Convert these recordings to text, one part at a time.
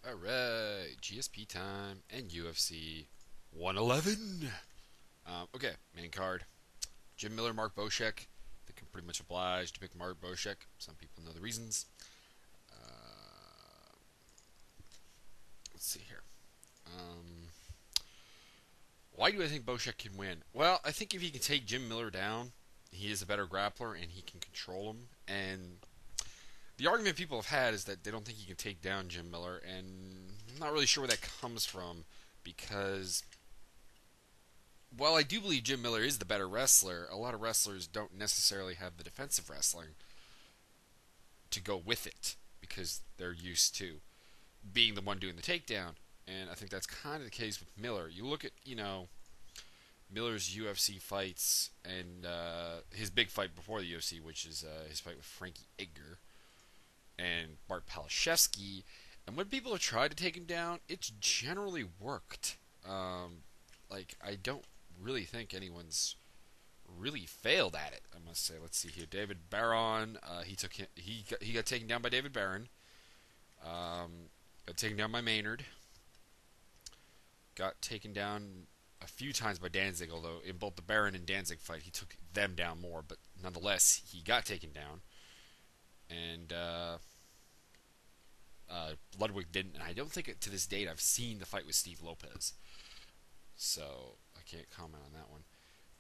Alright, GSP time and UFC 111. Okay, main card. Jim Miller, Mark Boschek. I think I'm pretty much obliged to pick Mark Boschek. Some people know the reasons. Uh, let's see here. Um, why do I think Boschek can win? Well, I think if he can take Jim Miller down, he is a better grappler and he can control him. And the argument people have had is that they don't think he can take down Jim Miller, and I'm not really sure where that comes from because while I do believe Jim Miller is the better wrestler, a lot of wrestlers don't necessarily have the defensive wrestling to go with it because they're used to being the one doing the takedown. And I think that's kind of the case with Miller. You look at, Miller's UFC fights and his big fight before the UFC, which is his fight with Frankie Edgar and Bart Palashevsky. And when people have tried to take him down, it's generally worked. I don't really think anyone's really failed at it. I must say. Let's see here. David Barron. He got taken down by David Barron. Got taken down by Maynard. Got taken down a few times by Danzig, although in both the Barron and Danzig fight, he took them down more. But nonetheless, he got taken down. And Ludwig didn't. And I don't think to this date I've seen the fight with Steve Lopez. So I can't comment on that one.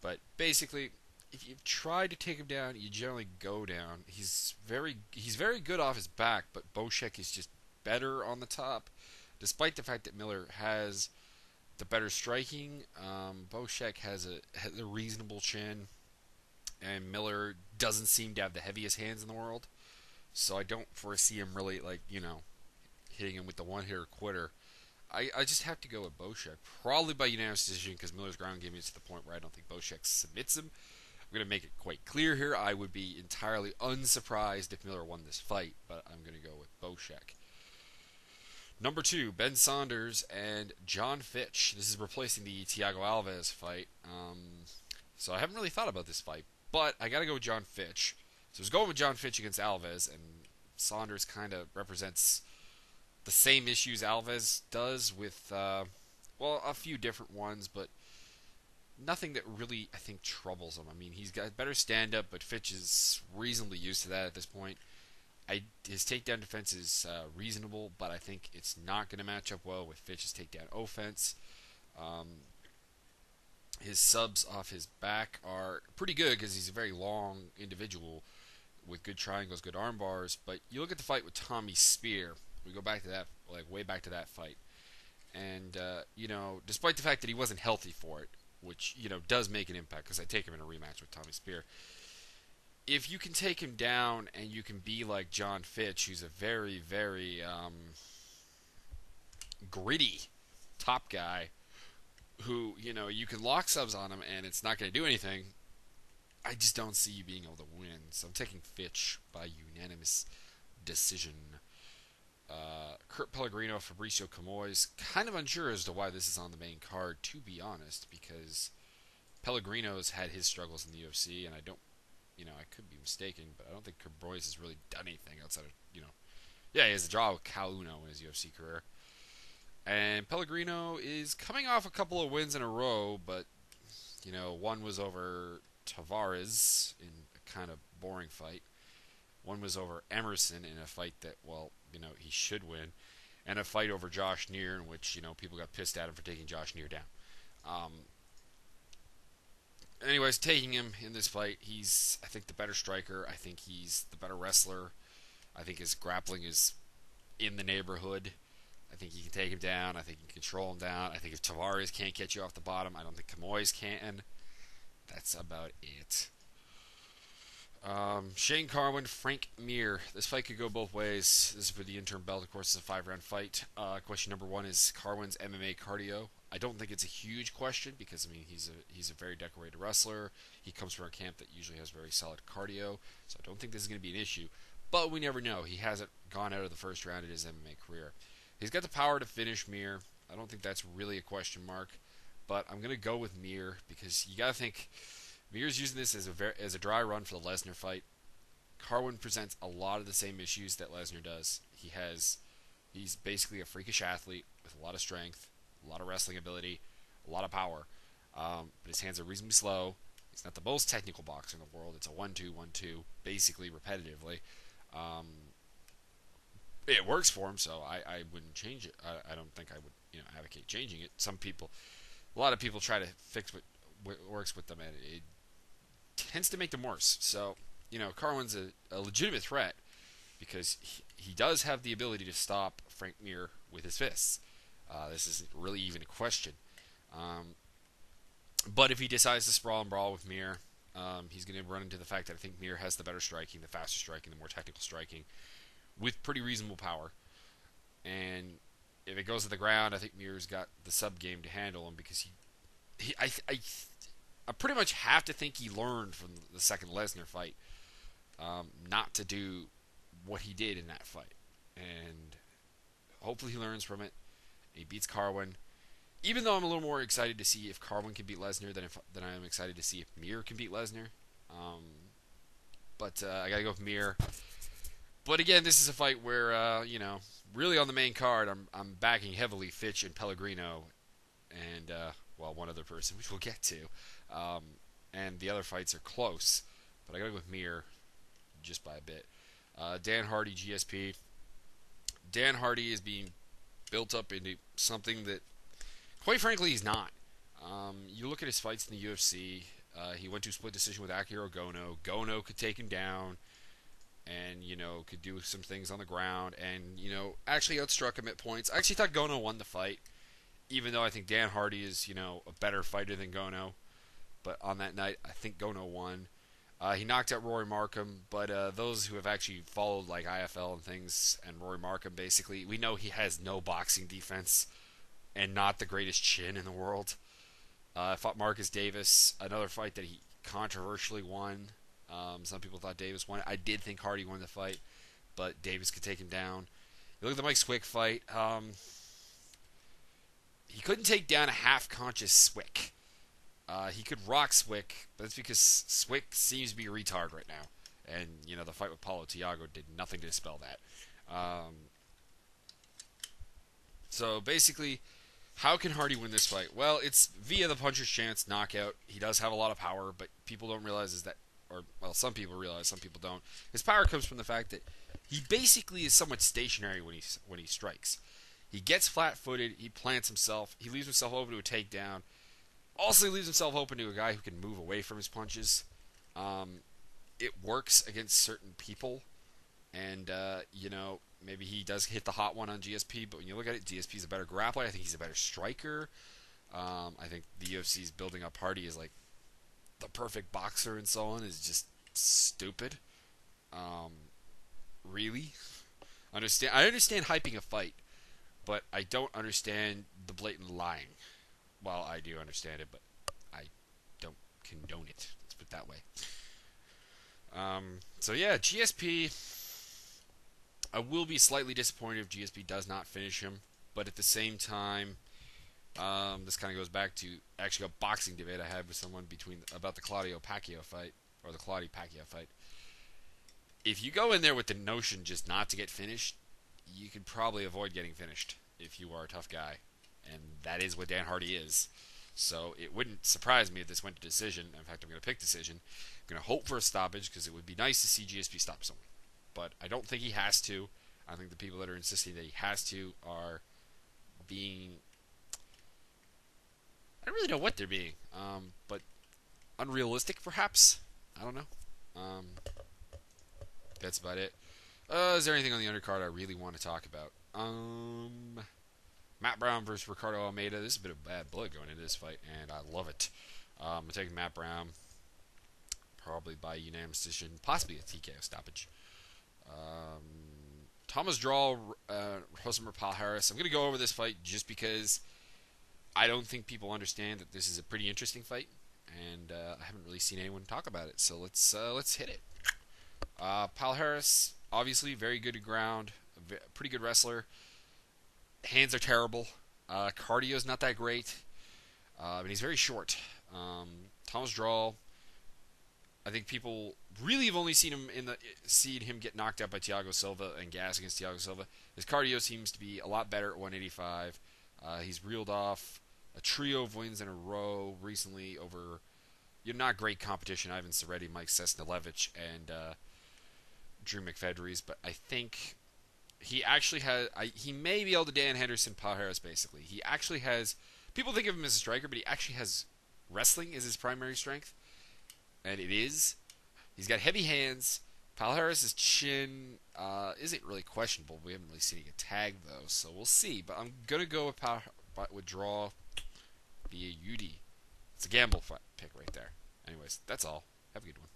But basically, if you've tried to take him down, you generally go down. He's very good off his back, but Boschek is just better on the top. Despite the fact that Miller has the better striking, Boschek has a reasonable chin, and Miller doesn't seem to have the heaviest hands in the world. So I don't foresee him really hitting him with the one hitter quitter. I just have to go with Boschek, probably by unanimous decision because Miller's ground game is to the point where I don't think Boschek submits him. I'm going to make it quite clear here. I would be entirely unsurprised if Miller won this fight, but I'm going to go with Boschek. Number 2, Ben Saunders and John Fitch. This is replacing the Thiago Alves fight. So I haven't really thought about this fight, but I got to go with John Fitch. So I was going with John Fitch against Alves, and Saunders kind of represents the same issues Alves does with, a few different ones, but nothing that really, I think, troubles him. I mean, he's got better stand-up, but Fitch is reasonably used to that at this point. His takedown defense is reasonable, but I think it's not going to match up well with Fitch's takedown offense. His subs off his back are pretty good because he's a very long individual with good triangles, good arm bars. But you look at the fight with Tommy Spear. We go back to that, way back to that fight. And, despite the fact that he wasn't healthy for it, which, does make an impact because I take him in a rematch with Tommy Spear. If you can take him down and you can be like John Fitch, who's a very, very gritty top guy, who, you can lock subs on him and it's not going to do anything, I just don't see you being able to win. So I'm taking Fitch by unanimous decision. Kurt Pellegrino, Fabricio Camoys. Kind of unsure as to why this is on the main card, to be honest, because Pellegrino's had his struggles in the UFC, and I don't, I could be mistaken, but I don't think Camoys has really done anything outside of, yeah, he has a draw with Cal Uno in his UFC career. And Pellegrino is coming off a couple of wins in a row, but, one was over Tavares in a kind of boring fight. One was over Emerson in a fight that, he should win. And a fight over Josh Neer in which, people got pissed at him for taking Josh Neer down. Anyways, taking him in this fight, he's, I think, the better striker. I think he's the better wrestler. I think his grappling is in the neighborhood. I think he can take him down. I think he can control him down. I think if Tavares can't get you off the bottom, I don't think Camoys can. That's about it. Shane Carwin, Frank Mir. This fight could go both ways. This is for the interim belt. Of course, it's a 5-round fight. Question number 1 is Carwin's MMA cardio. I don't think it's a huge question because, he's a very decorated wrestler. He comes from a camp that usually has very solid cardio, so I don't think this is going to be an issue. But we never know. He hasn't gone out of the first round in his MMA career. He's got the power to finish Mir. I don't think that's really a question mark, but I'm going to go with Mir because you got to think Mir's using this as a dry run for the Lesnar fight. Carwin presents a lot of the same issues that Lesnar does. He has, He's basically a freakish athlete with a lot of strength, a lot of wrestling ability, a lot of power. But his hands are reasonably slow. He's not the most technical boxer in the world. It's a 1-2, 1-2, basically repetitively. Um, it works for him, so I wouldn't change it. I don't think I would advocate changing it. A lot of people try to fix what works with them, and it tends to make them worse. So Carwin's a legitimate threat because he does have the ability to stop Frank Mir with his fists. This isn't really even a question. But if he decides to sprawl and brawl with Mir, he's going to run into the fact that I think Mir has the better striking, the faster striking, the more technical striking, with pretty reasonable power. And if it goes to the ground, I think Mir's got the sub game to handle him because I pretty much have to think he learned from the second Lesnar fight not to do what he did in that fight. And hopefully he learns from it. He beats Carwin. Even though I'm a little more excited to see if Carwin can beat Lesnar than I am excited to see if Mir can beat Lesnar. But I gotta go with Mir. But again, this is a fight where really on the main card, I'm backing heavily Fitch and Pellegrino, and one other person, which we'll get to. And the other fights are close, but I gotta go with Mir just by a bit. Dan Hardy, GSP. Dan Hardy is being built up into something that, quite frankly, he's not. You look at his fights in the UFC. He went to a split decision with Akihiro Gono. Gono could take him down, and could do some things on the ground, and actually outstruck him at points. I actually thought Gono won the fight, even though I think Dan Hardy is a better fighter than Gono. But on that night, I think Gono won. He knocked out Rory Markham, but those who have actually followed like IFL and things, and Rory Markham, basically, we know he has no boxing defense and not the greatest chin in the world. Fought Marcus Davis, another fight that he controversially won. Some people thought Davis won it. I did think Hardy won the fight, but Davis could take him down. You look at the Mike Swick fight. He couldn't take down a half-conscious Swick. He could rock Swick, but that's because Swick seems to be a retard right now. And, the fight with Paulo Tiago did nothing to dispel that. So, basically, how can Hardy win this fight? Well, it's via the puncher's chance knockout. He does have a lot of power, but people don't realize some people realize, some people don't. His power comes from the fact that he basically is somewhat stationary when he strikes. He gets flat-footed, he plants himself, he leaves himself open to a takedown. Also, he leaves himself open to a guy who can move away from his punches. It works against certain people, and maybe he does hit the hot one on GSP. But when you look at it, GSP is a better grappler. I think he's a better striker. I think the UFC is building up Hardy as like the perfect boxer and so on is just stupid. Really, I understand hyping a fight, but I don't understand the blatant lying. Well, I do understand it, but I don't condone it. Let's put it that way. So yeah, GSP. I will be slightly disappointed if GSP does not finish him, but at the same time, this kind of goes back to actually a boxing debate I had with someone about the Claudio Pacquiao fight, or the Claudio Pacquiao fight. If you go in there with the notion just not to get finished, you could probably avoid getting finished if you are a tough guy. And that is what Dan Hardy is. So it wouldn't surprise me if this went to decision. In fact, I'm going to pick decision. I'm going to hope for a stoppage because it would be nice to see GSP stop someone. But I don't think he has to. I think the people that are insisting that he has to are being... I don't really know what they're being. But unrealistic, perhaps? I don't know. That's about it. Is there anything on the undercard I really want to talk about? Matt Brown versus Ricardo Almeida. This is a bit of bad blood going into this fight, and I love it. I'm taking Matt Brown, probably by unanimous decision, possibly a TKO stoppage. Thomas Draw, Rosamur Palhares. I'm going to go over this fight just because I don't think people understand that this is a pretty interesting fight, and I haven't really seen anyone talk about it. So let's hit it. Palhares, obviously very good to ground, pretty good wrestler. Hands are terrible. Cardio's not that great. But he's very short. Thomas Draw, I think people really have only seen him get knocked out by Thiago Silva and gas against Thiago Silva. His cardio seems to be a lot better at 185. He's reeled off a trio of wins in a row recently over not great competition. Ivan Seretti, Mike Sesnilevich, and Drew McFedries. But I think he actually has. He may be able to Dan Henderson, Paul Harris. Basically, he actually has. People think of him as a striker, but he actually has wrestling as his primary strength, and it is. He's got heavy hands. Paul Harris's chin isn't really questionable. We haven't really seen him get tagged though, so we'll see. But I'm gonna go with draw via UD. It's a gamble pick right there. Anyways, that's all. Have a good one.